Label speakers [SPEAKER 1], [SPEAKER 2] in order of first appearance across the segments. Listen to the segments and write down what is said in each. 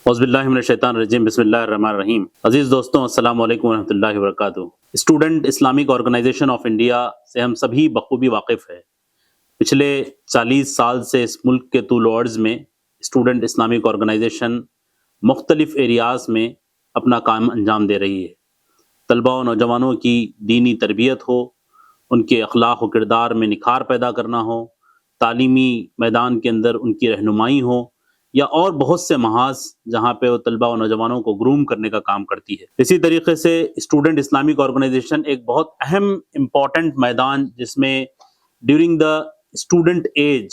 [SPEAKER 1] اعوذ باللہ من الشیطان الرجیم بسم اللہ الرحمن الرحیم۔ عزیز دوستوں، السلام علیکم ورحمۃ اللہ وبرکاتہ۔ Student Islamic Organisation of India سے ہم سبھی بخوبی واقف ہیں۔ پچھلے 40 سال سے اس ملک کے طول و عرض میں اسٹوڈنٹ اسلامک آرگنائزیشن مختلف ایریاز میں اپنا کام انجام دے رہی ہے۔ طلباء و نوجوانوں کی دینی تربیت ہو، ان کے اخلاق و کردار میں نکھار پیدا کرنا ہو، تعلیمی میدان کے اندر ان کی رہنمائی ہو، یا اور بہت سے محاذ جہاں پہ وہ طلباء و نوجوانوں کو گروم کرنے کا کام کرتی ہے۔ اسی طریقے سے اسٹوڈنٹ اسلامک آرگنائزیشن ایک بہت اہم امپورٹنٹ میدان جس میں ڈیورنگ دا اسٹوڈنٹ ایج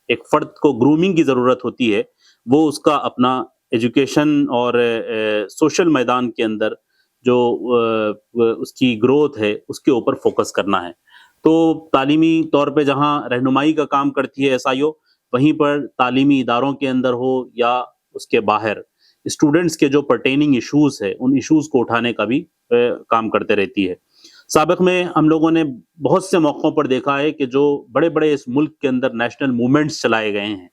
[SPEAKER 1] ایک فرد کو گرومنگ کی ضرورت ہوتی ہے، وہ اس کا اپنا ایجوکیشن اور سوشل میدان کے اندر جو اس کی گروتھ ہے اس کے اوپر فوکس کرنا ہے۔ تو تعلیمی طور پہ جہاں رہنمائی کا کام کرتی ہے ایس آئی او، وہیں پر تعلیمی اداروں کے اندر ہو یا اس کے باہر اسٹوڈنٹس کے جو پرٹیننگ ایشوز ہے ان ایشوز کو اٹھانے کا بھی کام کرتے رہتی ہے۔ سابق میں ہم لوگوں نے بہت سے موقعوں پر دیکھا ہے کہ جو بڑے بڑے اس ملک کے اندر نیشنل موومنٹس چلائے گئے ہیں،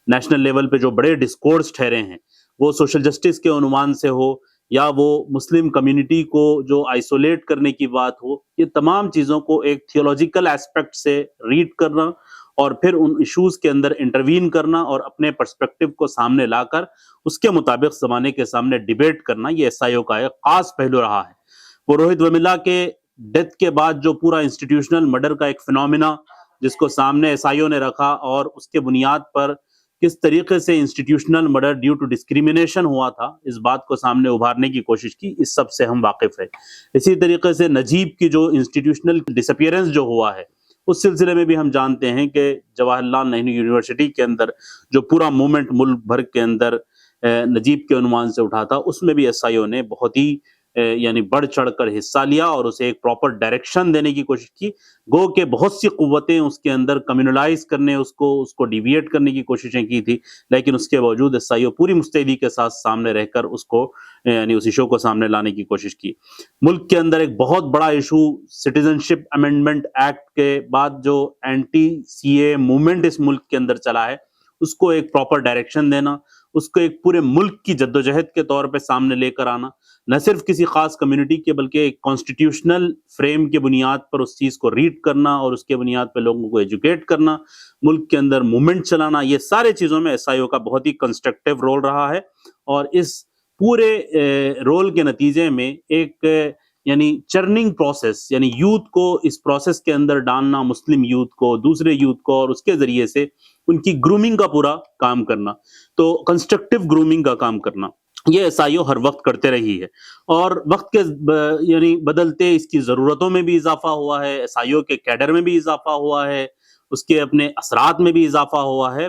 [SPEAKER 1] نیشنل لیول پہ جو بڑے ڈسکورس ٹھہرے ہیں، وہ سوشل جسٹس کے عنوان سے ہو یا وہ مسلم کمیونٹی کو جو آئسولیٹ کرنے کی بات ہو، یہ تمام چیزوں کو ایک تھیولوجیکل ایسپیکٹ سے ریڈ کرنا اور پھر ان ایشوز کے اندر انٹروین کرنا اور اپنے پرسپیکٹو کو سامنے لا کر اس کے مطابق زمانے کے سامنے ڈیبیٹ کرنا، یہ ایس آئی او کا ایک خاص پہلو رہا ہے۔ وہ روہت ویملا کے ڈیتھ کے بعد جو پورا انسٹیٹیوشنل مرڈر کا ایک فنومینا جس کو سامنے ایس آئی او نے رکھا اور اس کے بنیاد پر کس طریقے سے institutional murder due to discrimination ہوا تھا، اس بات کو سامنے ابھارنے کی کوشش کی، اس سب سے ہم واقف ہیں۔ اسی طریقے سے نجیب کی جو انسٹیٹیوشنل ڈسپیئرنس جو ہوا ہے، اس سلسلے میں بھی ہم جانتے ہیں کہ جواہر لال نہرو یونیورسٹی کے اندر جو پورا موومنٹ ملک بھر کے اندر نجیب کے عنوان سے اٹھا تھا، اس میں بھی ایس آئی او نے بہت ہی یعنی بڑھ چڑھ کر حصہ لیا اور اسے ایک پراپر ڈائریکشن دینے کی کوشش کی۔ گو کہ بہت سی قوتیں اس کے اندر کمیونلائز کرنے، اس کو ڈیویٹ کرنے کی کوششیں کی تھی، لیکن اس کے باوجود ایس آئی او پوری مستعدی کے ساتھ سامنے رہ کر اس کو یعنی اس ایشو کو سامنے لانے کی کوشش کی۔ ملک کے اندر ایک بہت بڑا ایشو سٹیزن شپ امینڈمنٹ ایکٹ کے بعد جو اینٹی سی اے موومنٹ اس ملک کے اندر چلا ہے، اس کو ایک پراپر ڈائریکشن دینا، اس کو ایک پورے ملک کی جدوجہد کے طور پہ سامنے لے کر آنا، نہ صرف کسی خاص کمیونٹی کے بلکہ ایک کانسٹیٹیوشنل فریم کے بنیاد پر اس چیز کو ریڈ کرنا اور اس کے بنیاد پہ لوگوں کو ایجوکیٹ کرنا، ملک کے اندر موومنٹ چلانا، یہ سارے چیزوں میں ایس آئی او کا بہت ہی کنسٹرکٹیو رول رہا ہے۔ اور اس پورے رول کے نتیجے میں ایک یعنی چرننگ پروسیس، یعنی یوتھ کو اس پروسیس کے اندر ڈالنا، مسلم یوتھ کو، دوسرے یوتھ کو، اور اس کے ذریعے سے ان کی گرومنگ کا پورا کام کرنا، تو کنسٹرکٹیو گرومنگ کا کام کرنا، یہ ایس آئی او ہر وقت کرتے رہی ہے۔ اور وقت کے یعنی بدلتے اس کی ضرورتوں میں بھی اضافہ ہوا ہے، ایس آئی او کے کیڈر میں بھی اضافہ ہوا ہے، اس کے اپنے اثرات میں بھی اضافہ ہوا ہے۔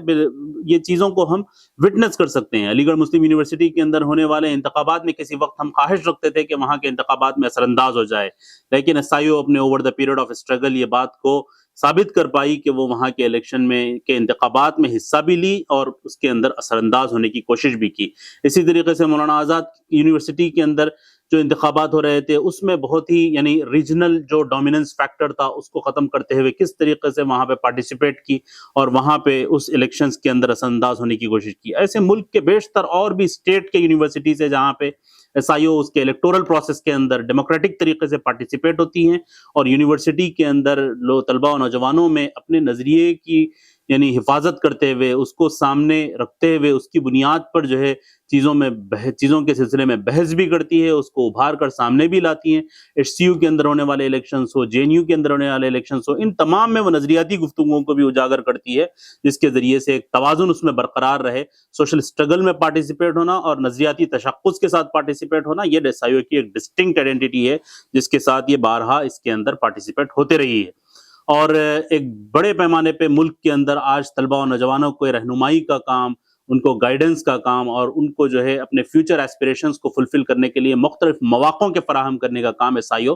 [SPEAKER 1] یہ چیزوں کو ہم وٹنس کر سکتے ہیں۔ علی گڑھ مسلم یونیورسٹی کے اندر ہونے والے انتخابات میں کسی وقت ہم خواہش رکھتے تھے کہ وہاں کے انتخابات میں اثر انداز ہو جائے، لیکن ایس آئی او اپنے over the period of struggle یہ بات کو ثابت کر پائی کہ وہ وہاں کے الیکشن میں کے انتخابات میں حصہ بھی لی اور اس کے اندر اثر انداز ہونے کی کوشش بھی کی۔ اسی طریقے سے مولانا آزاد یونیورسٹی کے اندر جو انتخابات ہو رہے تھے، اس میں بہت ہی یعنی ریجنل جو ڈومیننس فیکٹر تھا اس کو ختم کرتے ہوئے کس طریقے سے وہاں پہ پارٹیسپیٹ کی اور وہاں پہ اس الیکشنز کے اندر اثر انداز ہونے کی کوشش کی۔ ایسے ملک کے بیشتر اور بھی اسٹیٹ کے یونیورسٹیز ہے جہاں پہ ایس آئی او اس کے الیکٹورل پروسیس کے اندر ڈیموکریٹک طریقے سے پارٹیسپیٹ ہوتی ہیں اور یونیورسٹی کے اندر طلباء و نوجوانوں میں اپنے نظریے کی یعنی حفاظت کرتے ہوئے، اس کو سامنے رکھتے ہوئے، اس کی بنیاد پر جو ہے چیزوں کے سلسلے میں بحث بھی کرتی ہے، اس کو ابھار کر سامنے بھی لاتی ہیں۔ ایچ سی یو کے اندر ہونے والے الیکشنز ہو، جے این یو کے اندر ہونے والے الیکشنز ہو، ان تمام میں وہ نظریاتی گفتگوؤں کو بھی اجاگر کرتی ہے، جس کے ذریعے سے ایک توازن اس میں برقرار رہے۔ سوشل اسٹرگل میں پارٹیسپیٹ ہونا اور نظریاتی تشخص کے ساتھ پارٹیسپیٹ ہونا، یہ ایس آئی او کی ایک ڈسٹنکٹ آئیڈینٹی ہے جس کے ساتھ یہ بارہا اس کے اندر پارٹیسپیٹ ہوتے رہی ہے۔ اور ایک بڑے پیمانے پہ ملک کے اندر آج طلباء و نوجوانوں کو رہنمائی کا کام، ان کو گائیڈنس کا کام اور ان کو جو ہے اپنے فیوچر ایسپریشنز کو فلفل کرنے کے لیے مختلف مواقعوں کے فراہم کرنے کا کام ایس آئی او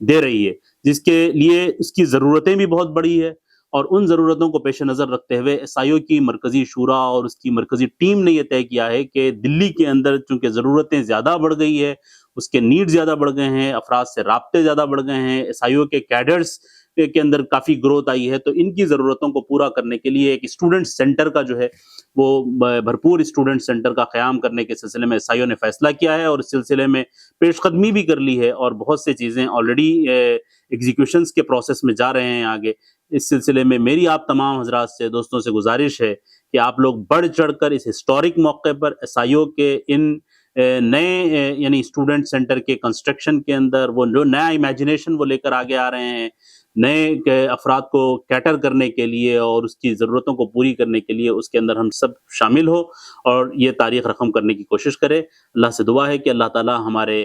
[SPEAKER 1] دے رہی ہے، جس کے لیے اس کی ضرورتیں بھی بہت بڑی ہے۔ اور ان ضرورتوں کو پیش نظر رکھتے ہوئے ایس آئی او کی مرکزی شورا اور اس کی مرکزی ٹیم نے یہ طے کیا ہے کہ دلی کے اندر چونکہ ضرورتیں زیادہ بڑھ گئی ہے، اس کے نیڈ زیادہ بڑھ گئے ہیں، افراد سے رابطے زیادہ بڑھ گئے ہیں، ایس آئی او کے کیڈرز کے اندر کافی گروتھ آئی ہے، تو ان کی ضرورتوں کو پورا کرنے کے لیے ایک اسٹوڈنٹ سینٹر کا جو ہے وہ بھرپور اسٹوڈنٹ سینٹر کا قیام کرنے کے سلسلے میں ایس آئی او نے فیصلہ کیا ہے، اور اس سلسلے میں پیش قدمی بھی کر لی ہے، اور بہت سے چیزیں آلریڈی ایگزیکیوشنز کے پروسیس میں جا رہے ہیں آگے۔ اس سلسلے میں میری آپ تمام حضرات سے، دوستوں سے گزارش ہے کہ آپ لوگ بڑھ چڑھ کر اس ہسٹورک موقع پر ایس آئی او کے ان نئے یعنی اسٹوڈنٹ سینٹر کے کنسٹرکشن کے اندر وہ جو نیا امیجنیشن وہ لے کر آگے آ رہے ہیں، نئے افراد کو کیٹر کرنے کے لیے اور اس کی ضرورتوں کو پوری کرنے کے لیے، اس کے اندر ہم سب شامل ہو اور یہ تاریخ رقم کرنے کی کوشش کرے۔ اللہ سے دعا ہے کہ اللہ تعالی ہمارے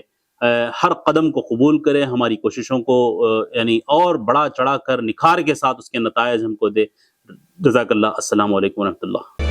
[SPEAKER 1] ہر قدم کو قبول کرے، ہماری کوششوں کو یعنی اور بڑا چڑھا کر نکھار کے ساتھ اس کے نتائج ہم کو دے۔ جزاک اللہ۔ السلام علیکم ورحمۃ اللہ۔